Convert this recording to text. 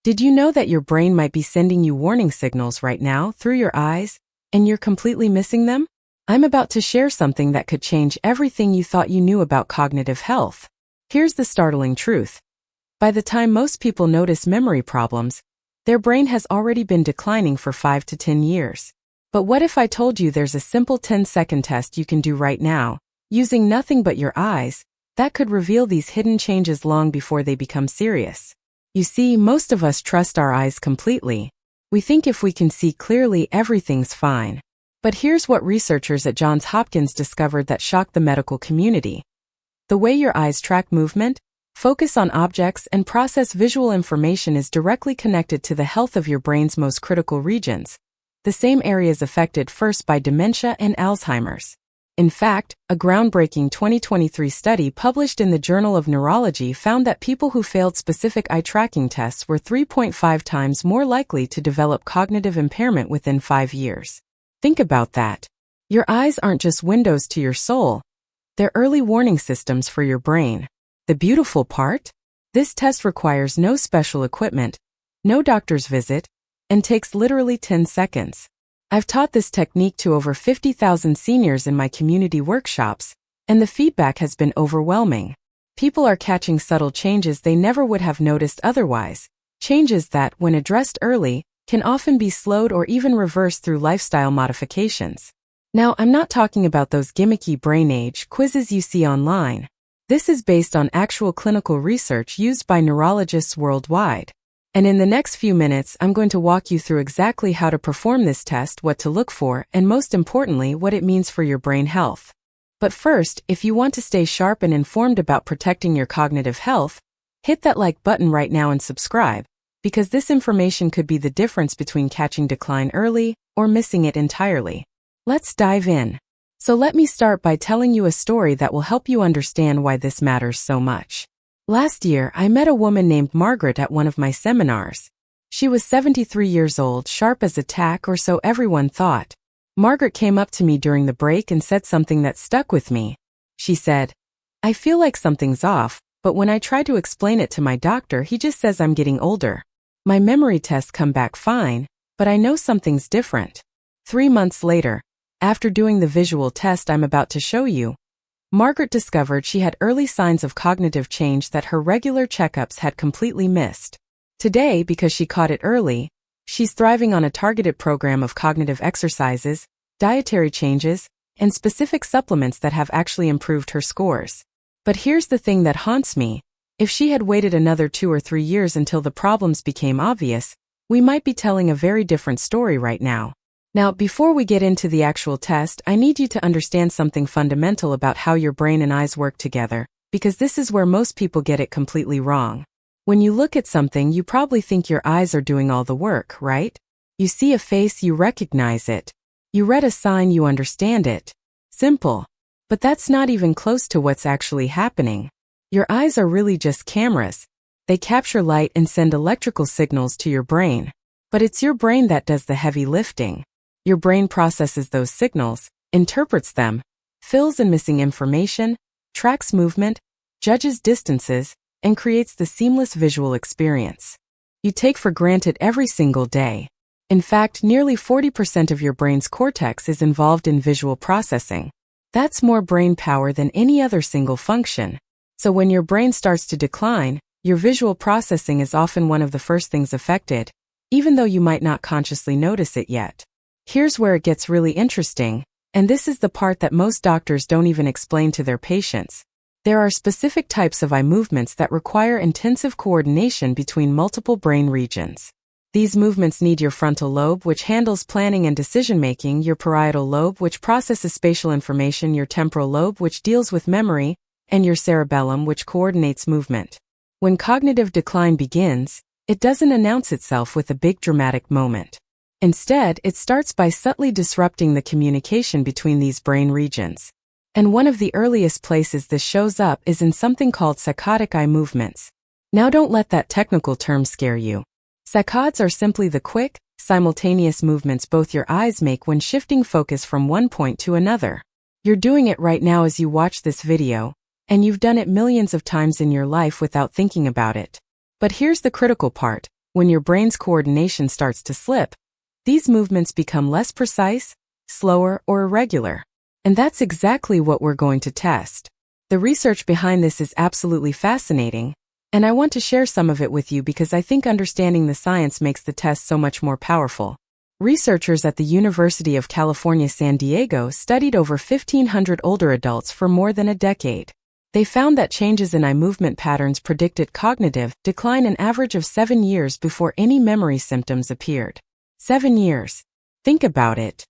Did you know that your brain might be sending you warning signals right now through your eyes, and you're completely missing them? I'm about to share something that could change everything you thought you knew about cognitive health. Here's the startling truth. By the time most people notice memory problems, their brain has already been declining for 5 to 10 years. But what if I told you there's a simple 10-second test you can do right now, using nothing but your eyes, that could reveal these hidden changes long before they become serious? You see, most of us trust our eyes completely. We think if we can see clearly, everything's fine. But here's what researchers at Johns Hopkins discovered that shocked the medical community. The way your eyes track movement, focus on objects, and process visual information is directly connected to the health of your brain's most critical regions, the same areas affected first by dementia and Alzheimer's. In fact, a groundbreaking 2023 study published in the Journal of Neurology found that people who failed specific eye tracking tests were 3.5 times more likely to develop cognitive impairment within 5 years. Think about that. Your eyes aren't just windows to your soul. They're early warning systems for your brain. The beautiful part? This test requires no special equipment, no doctor's visit, and takes literally 10 seconds. I've taught this technique to over 50,000 seniors in my community workshops, and the feedback has been overwhelming. People are catching subtle changes they never would have noticed otherwise, changes that, when addressed early, can often be slowed or even reversed through lifestyle modifications. Now, I'm not talking about those gimmicky brain age quizzes you see online. This is based on actual clinical research used by neurologists worldwide. And in the next few minutes, I'm going to walk you through exactly how to perform this test, what to look for, and most importantly, what it means for your brain health. But first, if you want to stay sharp and informed about protecting your cognitive health, hit that like button right now and subscribe, because this information could be the difference between catching decline early or missing it entirely. Let's dive in. So let me start by telling you a story that will help you understand why this matters so much. Last year, I met a woman named Margaret at one of my seminars. She was 73 years old, sharp as a tack, or so everyone thought. Margaret came up to me during the break and said something that stuck with me. She said, "I feel like something's off, but when I try to explain it to my doctor, he just says I'm getting older. My memory tests come back fine, but I know something's different." 3 months later, after doing the visual test I'm about to show you, Margaret discovered she had early signs of cognitive change that her regular checkups had completely missed. Today, because she caught it early, she's thriving on a targeted program of cognitive exercises, dietary changes, and specific supplements that have actually improved her scores. But here's the thing that haunts me. If she had waited another 2 or 3 years until the problems became obvious, we might be telling a very different story right now. Now, before we get into the actual test, I need you to understand something fundamental about how your brain and eyes work together, because this is where most people get it completely wrong. When you look at something, you probably think your eyes are doing all the work, right? You see a face, you recognize it. You read a sign, you understand it. Simple. But that's not even close to what's actually happening. Your eyes are really just cameras. They capture light and send electrical signals to your brain. But it's your brain that does the heavy lifting. Your brain processes those signals, interprets them, fills in missing information, tracks movement, judges distances, and creates the seamless visual experience you take for granted every single day. In fact, nearly 40% of your brain's cortex is involved in visual processing. That's more brain power than any other single function. So when your brain starts to decline, your visual processing is often one of the first things affected, even though you might not consciously notice it yet. Here's where it gets really interesting, and this is the part that most doctors don't even explain to their patients. There are specific types of eye movements that require intensive coordination between multiple brain regions. These movements need your frontal lobe, which handles planning and decision-making, your parietal lobe, which processes spatial information, your temporal lobe, which deals with memory, and your cerebellum, which coordinates movement. When cognitive decline begins, it doesn't announce itself with a big dramatic moment. Instead, it starts by subtly disrupting the communication between these brain regions. And one of the earliest places this shows up is in something called saccadic eye movements. Now don't let that technical term scare you. Saccades are simply the quick, simultaneous movements both your eyes make when shifting focus from one point to another. You're doing it right now as you watch this video, and you've done it millions of times in your life without thinking about it. But here's the critical part. When your brain's coordination starts to slip, these movements become less precise, slower, or irregular. And that's exactly what we're going to test. The research behind this is absolutely fascinating, and I want to share some of it with you because I think understanding the science makes the test so much more powerful. Researchers at the University of California, San Diego studied over 1,500 older adults for more than a decade. They found that changes in eye movement patterns predicted cognitive decline an average of 7 years before any memory symptoms appeared. 7 years. Think about it.